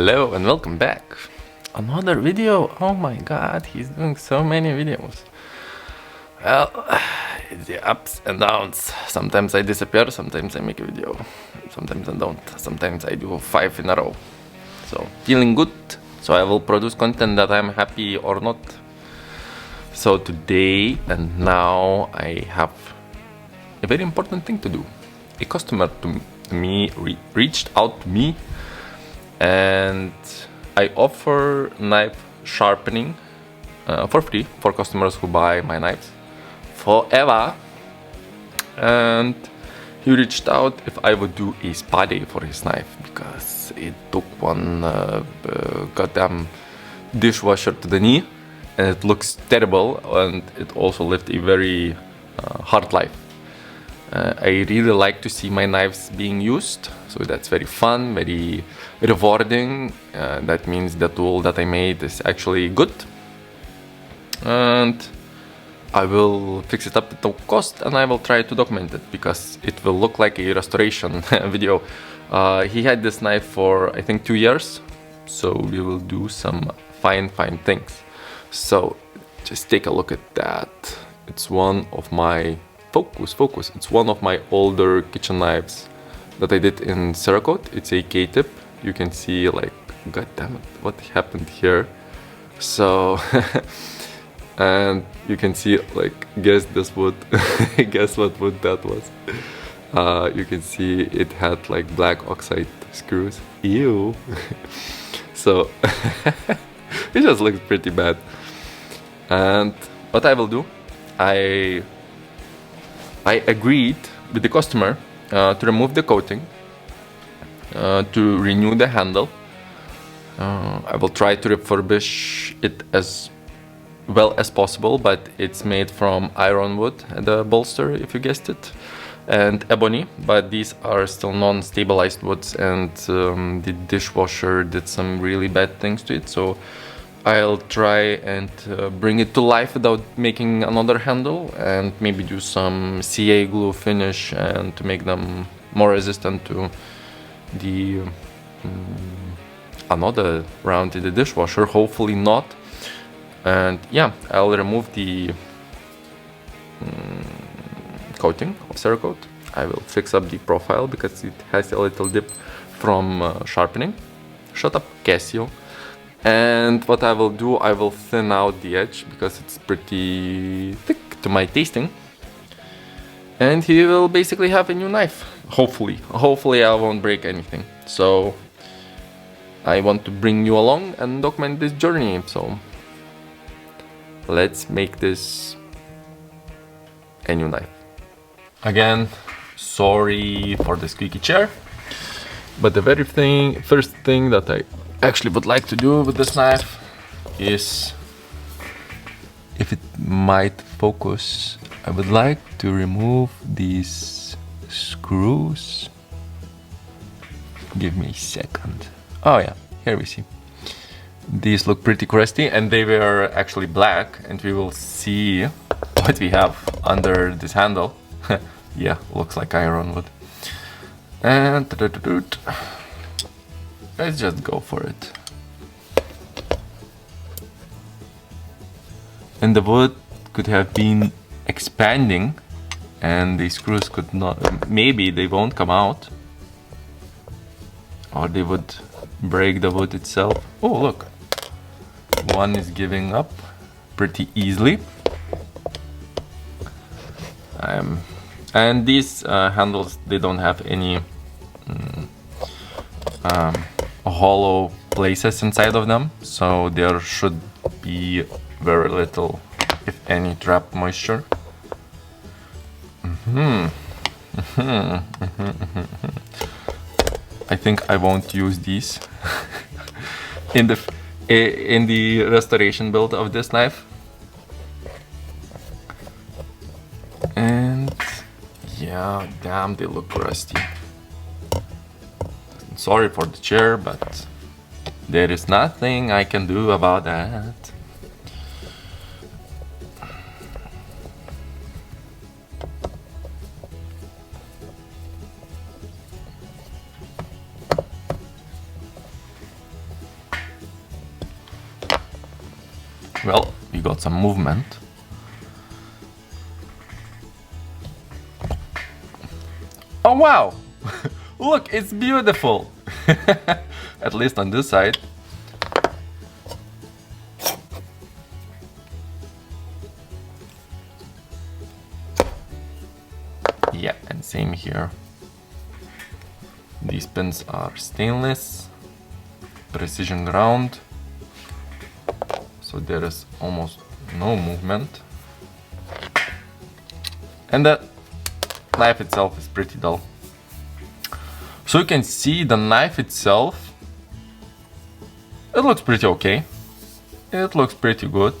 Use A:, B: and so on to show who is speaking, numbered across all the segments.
A: Hello and welcome back. Another video. Oh my god, he's doing so many videos. Well, it's the ups and downs. Sometimes I disappear, sometimes I make a video. Sometimes I don't. Sometimes I do 5 in a row. So, feeling good. So I will produce content that I'm happy or not. So today and now I have a very important thing to do. A customer to me reached out to me, and I offer knife sharpening for free for customers who buy my knives forever. And he reached out if I would do a spa day for his knife because it took one goddamn dishwasher to the knee, and it looks terrible, and it also lived a very hard life. I really like to see my knives being used, so that's very fun, very rewarding. That means the tool that I made is actually good, and I will fix it up at no cost, and I will try to document it because it will look like a restoration video. He had this knife for I think 2 years, so we will do some fine things. So just take a look at that. It's one of my focus. It's one of my older kitchen knives that I did in Cerakote. It's a K-tip. You can see, like, god damn it, what happened here? So and you can see, like, guess this wood. Guess what wood that was. You can see it had like black oxide screws. Ew. So it just looks pretty bad. And what I will do, I agreed with the customer to remove the coating, to renew the handle. I will try to refurbish it as well as possible, but it's made from ironwood, the bolster, if you guessed it, and ebony, but these are still non-stabilized woods, and the dishwasher did some really bad things to it, so I'll try and bring it to life without making another handle, and maybe do some CA glue finish and to make them more resistant to the another round in the dishwasher. Hopefully not. And yeah, I'll remove the coating of Cerakote. I will fix up the profile because it has a little dip from sharpening. Shut up, Casio. And what I will do, I will thin out the edge because it's pretty thick to my tasting. And he will basically have a new knife. Hopefully I won't break anything. So I want to bring you along and document this journey. So let's make this a new knife. Again, sorry for the squeaky chair, but the very first thing that I actually would like to do with this knife is, if it might focus, I would like to remove these screws. Give me a second. Oh yeah, here we see. These look pretty crusty, and they were actually black, and we will see what we have under this handle. Yeah, looks like ironwood. And let's just go for it. And the wood could have been expanding, and the screws could not, maybe they won't come out, or they would break the wood itself. Oh look, one is giving up pretty easily. And these handles, they don't have any hollow places inside of them, so there should be very little, if any, trapped moisture. I think I won't use these in the restoration build of this knife. And yeah, damn, they look rusty. Sorry for the chair, but there is nothing I can do about that. Well, we got some movement. Oh wow! Look, it's beautiful! At least on this side. Yeah, and same here. These pins are stainless, precision ground, so there is almost no movement. And the knife itself is pretty dull. So you can see the knife itself, it looks pretty okay. It looks pretty good.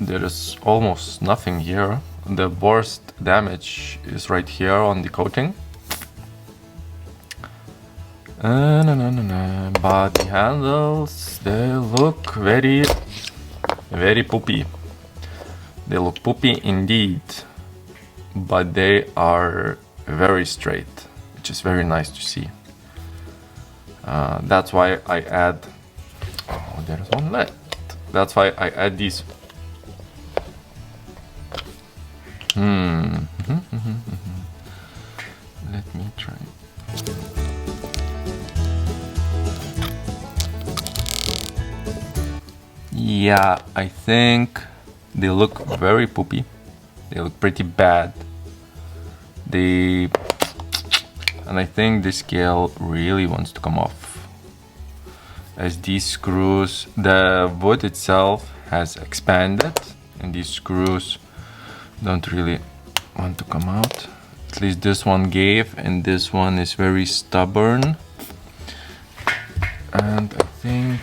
A: There is almost nothing here. The worst damage is right here on the coating. But the handles, they look very poopy. They look poopy indeed, but they are very straight, which is very nice to see. That's why I add, oh, there's one left. That's why I add these. Let me try. Yeah, I think they look very poopy. They look pretty bad. And I think the scale really wants to come off. As these screws, the wood itself has expanded, and these screws don't really want to come out. At least this one gave, and this one is very stubborn. And I think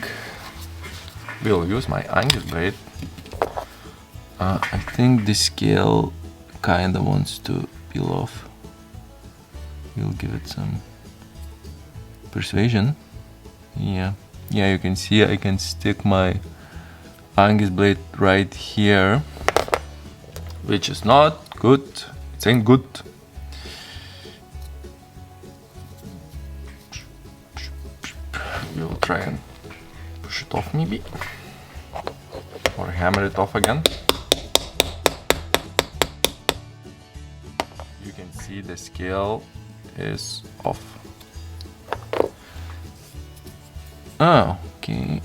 A: we'll use my angle blade. I think the scale kinda wants to peel off. We'll give it some persuasion. Yeah, you can see I can stick my Angus blade right here, which is not good. It ain't good. We'll try and push it off maybe, or hammer it off again. You can see the scale is off. Oh, okay.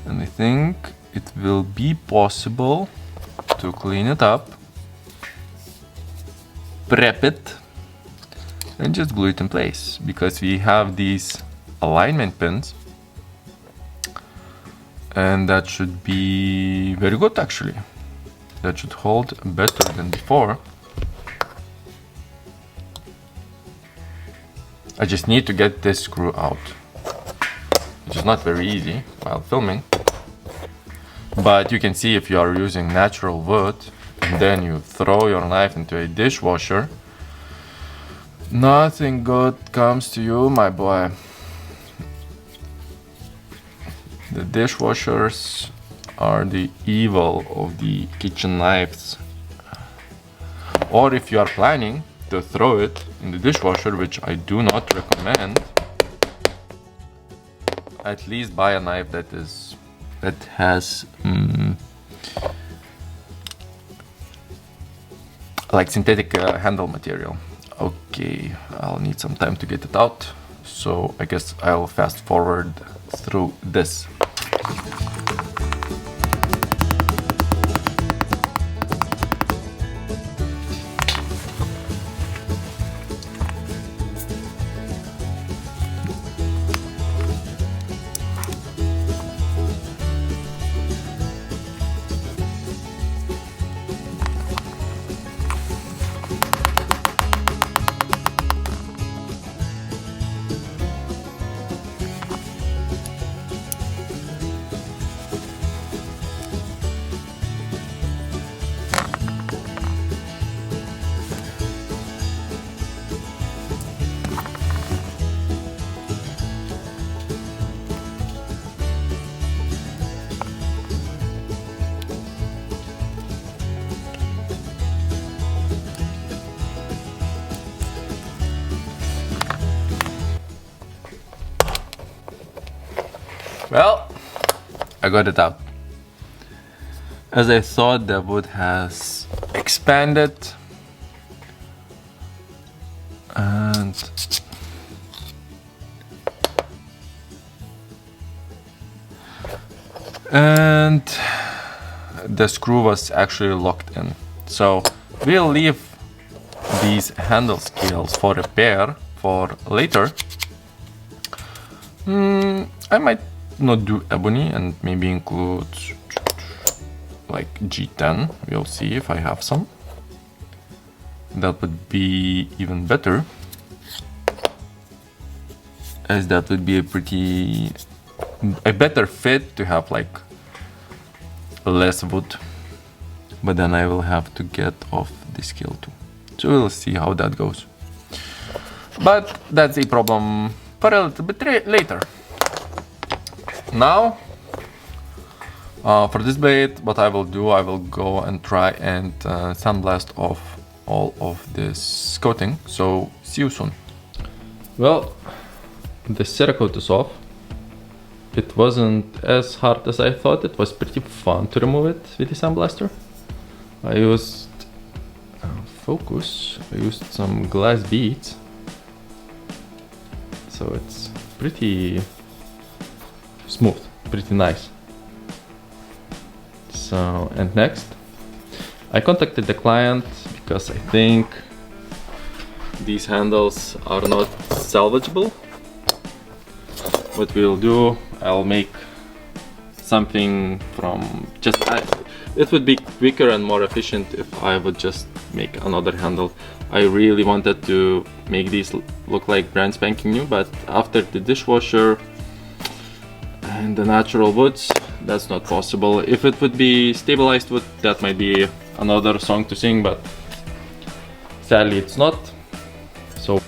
A: And I think it will be possible to clean it up, prep it, and just glue it in place, because we have these alignment pins, and that should be very good actually. That should hold better than before. I just need to get this screw out, which is not very easy while filming. But you can see if you are using natural wood and then you throw your knife into a dishwasher, nothing good comes to you, my boy. The dishwashers are the evil of the kitchen knives. Or if you are planning to throw it in the dishwasher, which I do not recommend, at least buy a knife that has like synthetic handle material. Okay, I'll need some time to get it out, so I guess I'll fast forward through this. I got it out. As I thought, the wood has expanded. And the screw was actually locked in. So we'll leave these handle scales for repair for later. I might not do ebony and maybe include like G10. We'll see if I have some. That would be even better, as that would be a better fit to have like less wood, but then I will have to get off the scale too. So we'll see how that goes. But that's a problem for a little bit later. Now, for this blade, what I will do, I will go and try and sandblast off all of this coating. So see you soon. Well, the Cerakote is off. It wasn't as hard as I thought. It was pretty fun to remove it with the sandblaster. I used focus. I used some glass beads, so it's pretty smooth, pretty nice. So, and next, I contacted the client because I think these handles are not salvageable. What we'll do, I'll make something from it would be quicker and more efficient if I would just make another handle. I really wanted to make these look like brand spanking new, but after the dishwasher and the natural woods, that's not possible. If it would be stabilized wood, that might be another song to sing, but sadly it's not. So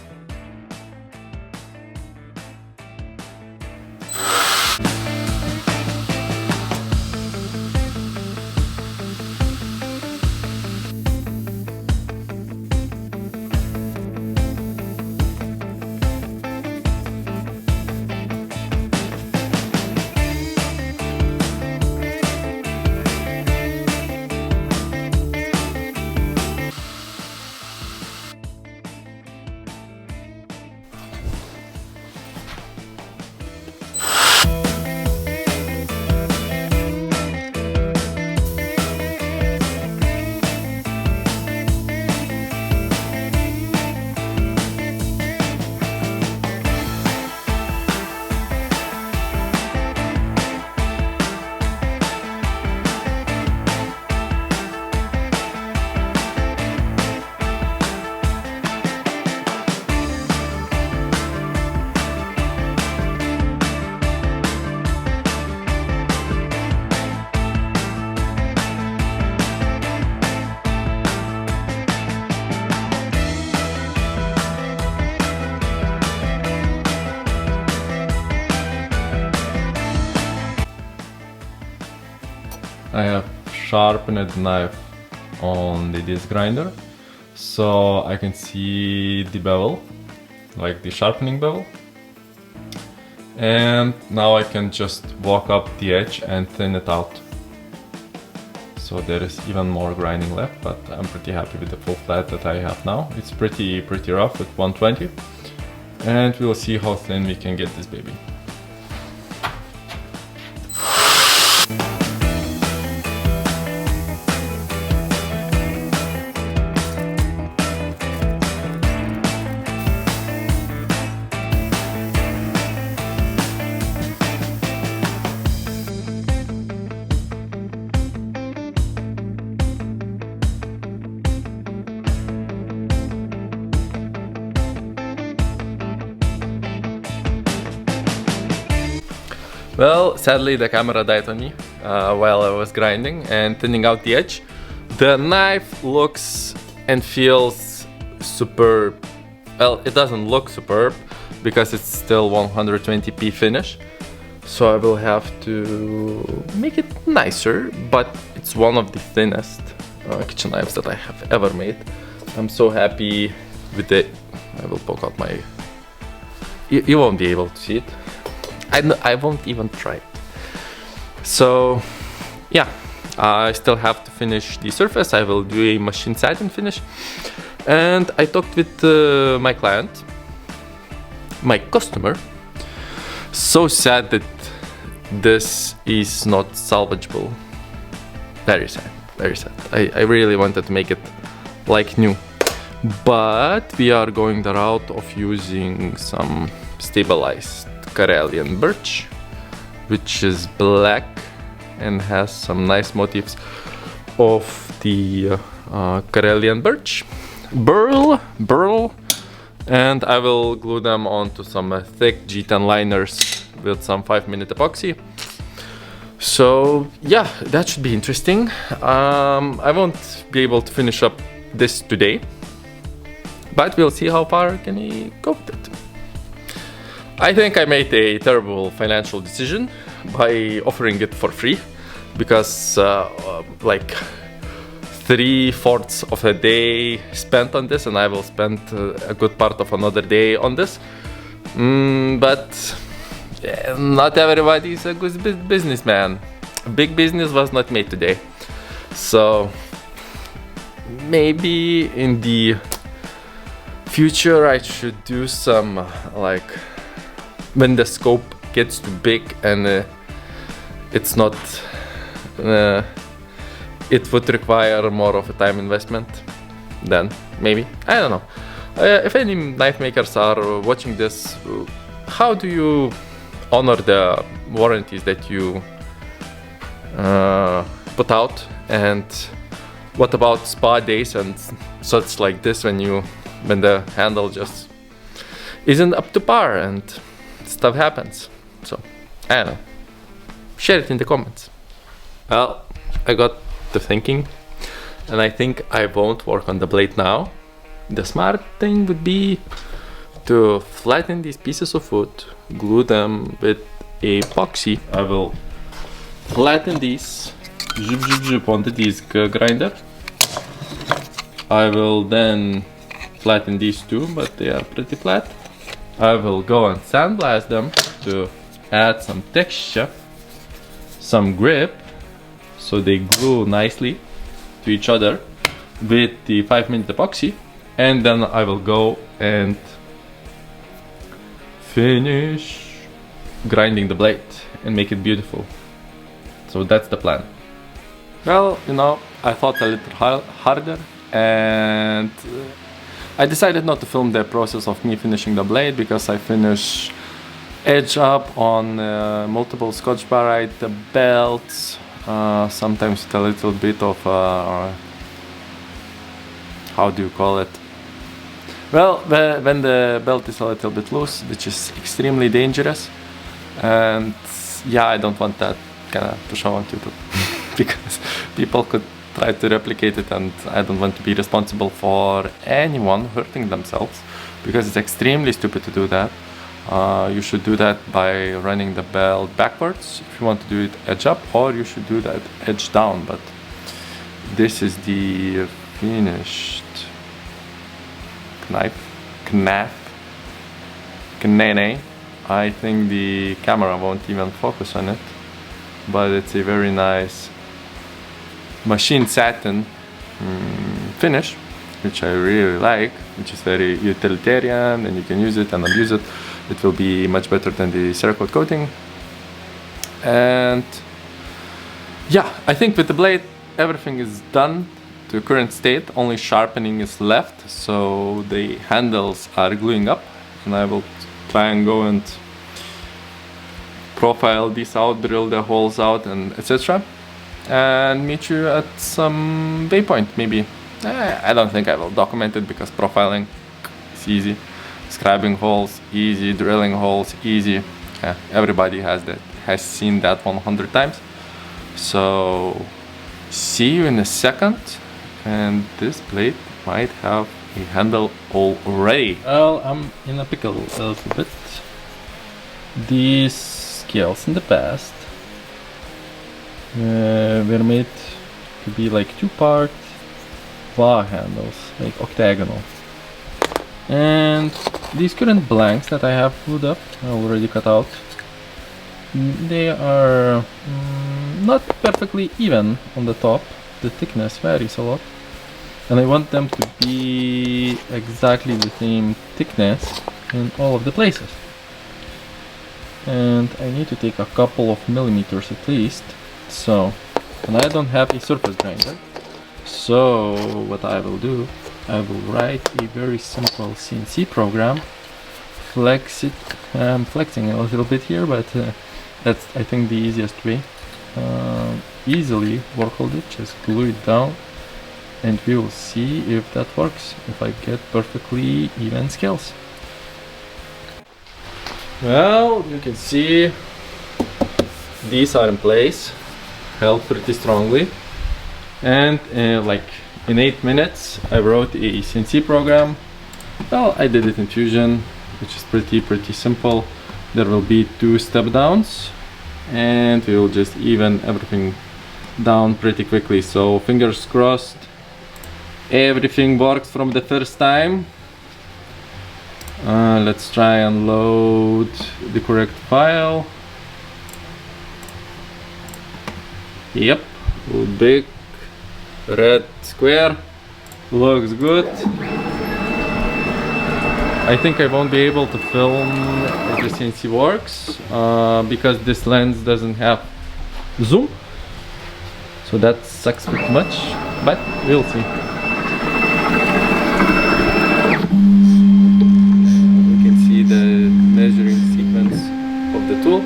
A: I have sharpened the knife on the disc grinder, so I can see the bevel, like the sharpening bevel. And now I can just walk up the edge and thin it out. So there is even more grinding left, but I'm pretty happy with the full flat that I have now. It's pretty rough with 120. And we'll see how thin we can get this baby. Well, sadly the camera died on me while I was grinding and thinning out the edge. The knife looks and feels superb. Well, it doesn't look superb because it's still 120p finish. So I will have to make it nicer, but it's one of the thinnest kitchen knives that I have ever made. I'm so happy with it. I will poke out my... You won't be able to see it. I won't even try it. So yeah, I still have to finish the surface. I will do a machine satin finish. And I talked with my client, my customer. So sad that this is not salvageable. Very sad, very sad. I really wanted to make it like new. But we are going the route of using some stabilized Karelian birch, which is black and has some nice motifs of the Karelian birch. Burl, and I will glue them onto some thick G10 liners with some 5-minute epoxy. So yeah, that should be interesting. I won't be able to finish up this today, but we'll see how far can we go with it. I think I made a terrible financial decision by offering it for free, because like 3/4 of a day spent on this, and I will spend a good part of another day on this. But not everybody is a good businessman. Big business was not made today. So maybe in the future I should do some like when the scope gets too big and it's not it would require more of a time investment, then maybe, I don't know. If any knife makers are watching this, how do you honor the warranties that you put out? And what about spa days and such like this, when the handle just isn't up to par and stuff happens? So I don't know, share it in the comments. Well, I got to thinking, and I think I won't work on the blade now. The smart thing would be to flatten these pieces of wood, glue them with epoxy. I will flatten these on the disc grinder. I will then flatten these too, but they are pretty flat. I will go and sandblast them to add some texture, some grip, so they glue nicely to each other with the 5-minute epoxy. And then I will go and finish grinding the blade and make it beautiful. So that's the plan. Well, you know, I thought a little harder, and I decided not to film the process of me finishing the blade, because I finish edge up on multiple Scotch Barite, the belts, sometimes with a little bit of how do you call it? Well, when the belt is a little bit loose, which is extremely dangerous, and yeah, I don't want that kind of to show on YouTube because people could try to replicate it, and I don't want to be responsible for anyone hurting themselves, because it's extremely stupid to do that. You should do that by running the belt backwards if you want to do it edge up, or you should do that edge down. But this is the finished knife. I think the camera won't even focus on it, but it's a very nice machine satin finish, which I really like, which is very utilitarian, and you can use it and abuse it. It will be much better than the Cerakote coating. And yeah, I think with the blade everything is done to current state, only sharpening is left, so the handles are gluing up, and I will try and go and profile this out, drill the holes out, and etc. and meet you at some waypoint maybe. I don't think I will document it, because profiling is easy, scribing holes easy, drilling holes easy. Everybody has seen that 100 times. So see you in a second, and this blade might have a handle already. Well, I'm in a pickle a little bit. These scales in the past were made to be like 2-part claw handles, like octagonal. And these current blanks that I have glued up, I already cut out, they are not perfectly even on the top. The thickness varies a lot, and I want them to be exactly the same thickness in all of the places. And I need to take a couple of millimeters at least. So, and I don't have a surface grinder, so what I will do, I will write a very simple CNC program, flex it. I'm flexing a little bit here, but that's, I think, the easiest way. Easily work hold it, just glue it down, and we will see if that works, if I get perfectly even scales. Well, you can see these are in place, held pretty strongly, and like in 8 minutes I wrote a CNC program. Well, I did it in Fusion, which is pretty simple. There will be 2 step downs, and we will just even everything down pretty quickly. So fingers crossed everything works from the first time. Let's try and load the correct file. Yep, big red square, looks good. I think I won't be able to film if the CNC works because this lens doesn't have zoom, so that sucks pretty much, but we'll see. You can see the measuring sequence of the tool.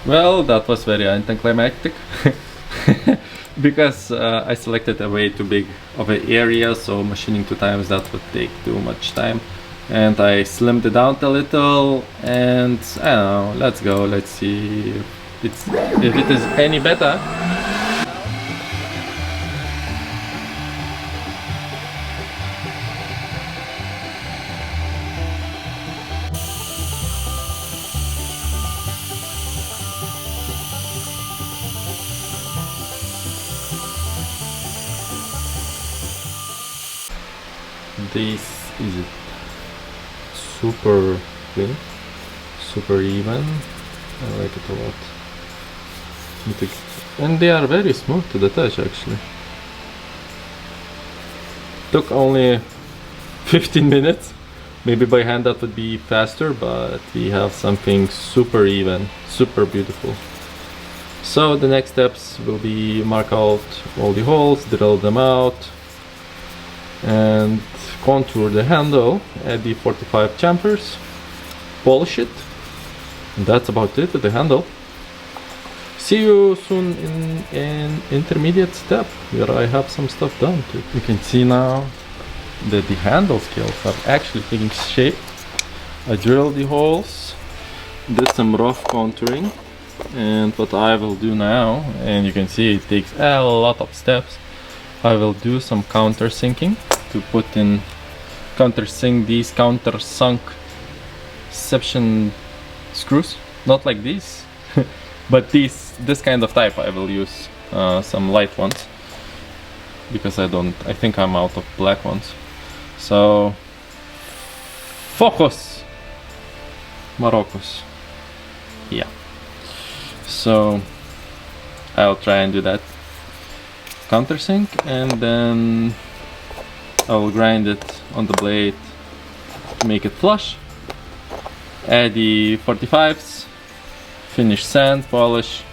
A: Well, that was very anticlimactic because I selected a way too big of an area, so machining 2 times that would take too much time, and I slimmed it down a little, and I don't know, let's go, let's see if it is any better. This is it. Super clean, super even. I like it a lot. And they are very smooth to the touch actually. Took only 15 minutes. Maybe by hand that would be faster, but we have something super even, super beautiful. So the next steps will be mark out all the holes, drill them out, and contour the handle, add the 45 chamfers, polish it, and that's about it with the handle. See you soon in an intermediate step where I have some stuff done too. You can see now that the handle scales are actually taking shape. I drilled the holes, did some rough contouring, and what I will do now, and you can see it takes a lot of steps, I will do some countersinking to put in, countersink these countersunk section screws, not like these but this kind of type. I will use some light ones because I think I'm out of black ones. So focus Marocos, yeah. So I'll try and do that countersink, and then I will grind it on the blade to make it flush, add the 45s, finish sand, polish,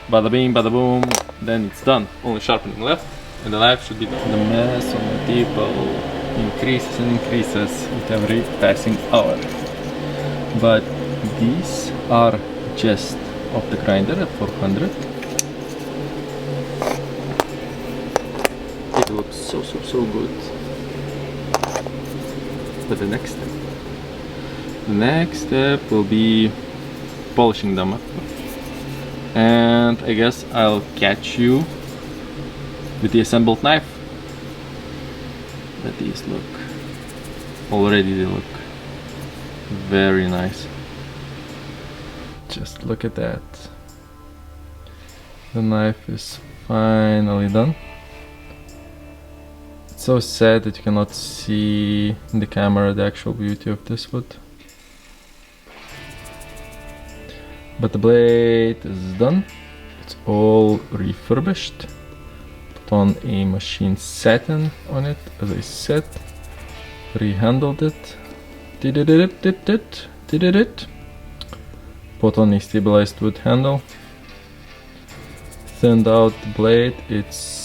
A: bada bing, bada boom, then it's done. Only sharpening left, and the knife should be done. The mess on the table increases and increases with every passing hour. But these are just of the grinder at 400. It looks so good. But the next step will be polishing them up, and I guess I'll catch you with the assembled knife. But these look, already they look very nice. Just look at that. The knife is finally done. so sad that you cannot see in the camera the actual beauty of this wood. But the blade is done. It's all refurbished. Put on a machine satin on it, as I said. Rehandled it. Did it. Put on a stabilized wood handle. Thinned out the blade. It's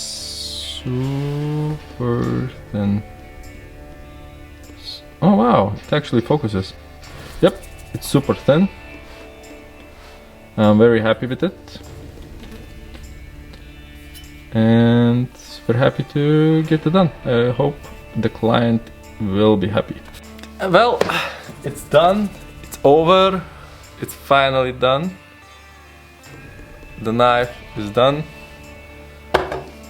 A: super thin. Oh wow, it actually focuses. Yep, it's super thin. I'm very happy with it. And we're happy to get it done. I hope the client will be happy. Well, it's done. It's over. It's finally done. The knife is done.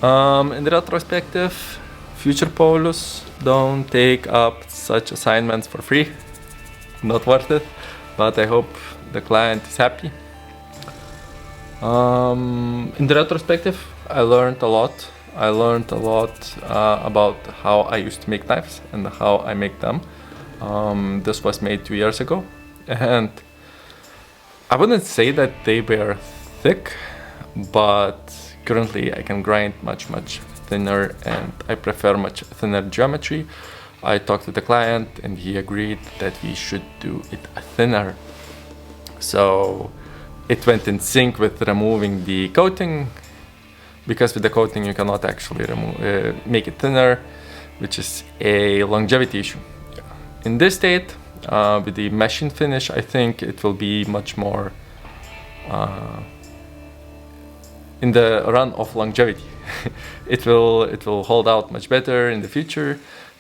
A: In the retrospective, future Paulius, don't take up such assignments for free. Not worth it. But I hope the client is happy. In the retrospective, I learned a lot. I learned a lot about how I used to make knives and how I make them. This was made 2 years ago, and I wouldn't say that they were thick, but currently I can grind much thinner, and I prefer much thinner geometry. I talked to the client and he agreed that we should do it thinner. So it went in sync with removing the coating, because with the coating you cannot actually make it thinner, which is a longevity issue. In this state, with the machine finish, I think it will be much more in the run of longevity. it will hold out much better in the future.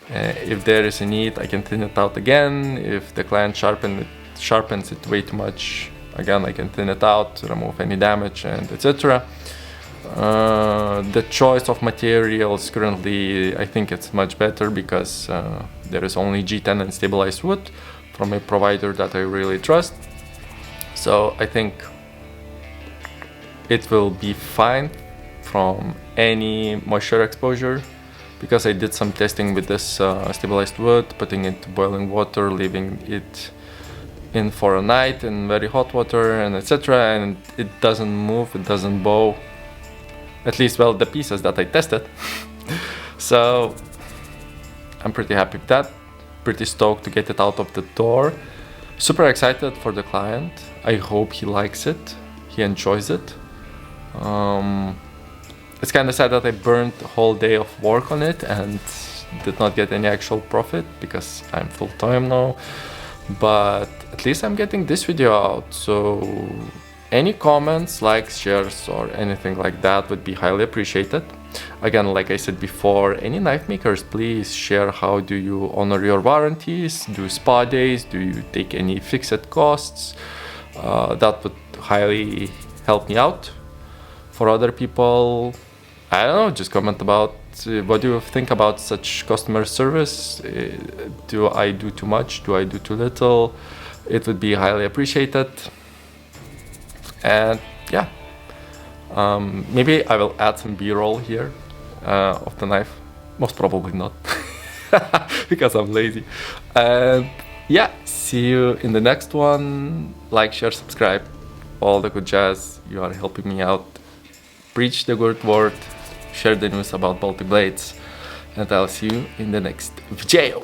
A: If there is a need, I can thin it out again. If the client sharpens it way too much, again I can thin it out, remove any damage, and etc. The choice of materials currently, I think it's much better because there is only G10 and stabilized wood from a provider that I really trust. So I think it will be fine from any moisture exposure, because I did some testing with this stabilized wood, putting it to boiling water, leaving it in for a night in very hot water, and etc. And it doesn't move, it doesn't bow. At least, well, the pieces that I tested. So I'm pretty happy with that. Pretty stoked to get it out of the door. Super excited for the client. I hope he likes it, he enjoys it. It's kind of sad that I burned a whole day of work on it and did not get any actual profit, because I'm full-time now. But at least I'm getting this video out, so any comments, likes, shares, or anything like that would be highly appreciated. Again, like I said before, any knife makers, please share how do you honor your warranties, do spa days, do you take any fixed costs. That would highly help me out. For other people, I don't know, just comment about what do you think about such customer service. Do I do too much? Do I do too little? It would be highly appreciated. And yeah, maybe I will add some b-roll here of the knife. Most probably not, because I'm lazy. And yeah, see you in the next one. Like, share, subscribe, all the good jazz. You are helping me out. Preach the good word, share the news about Baltic blades, and I'll see you in the next video.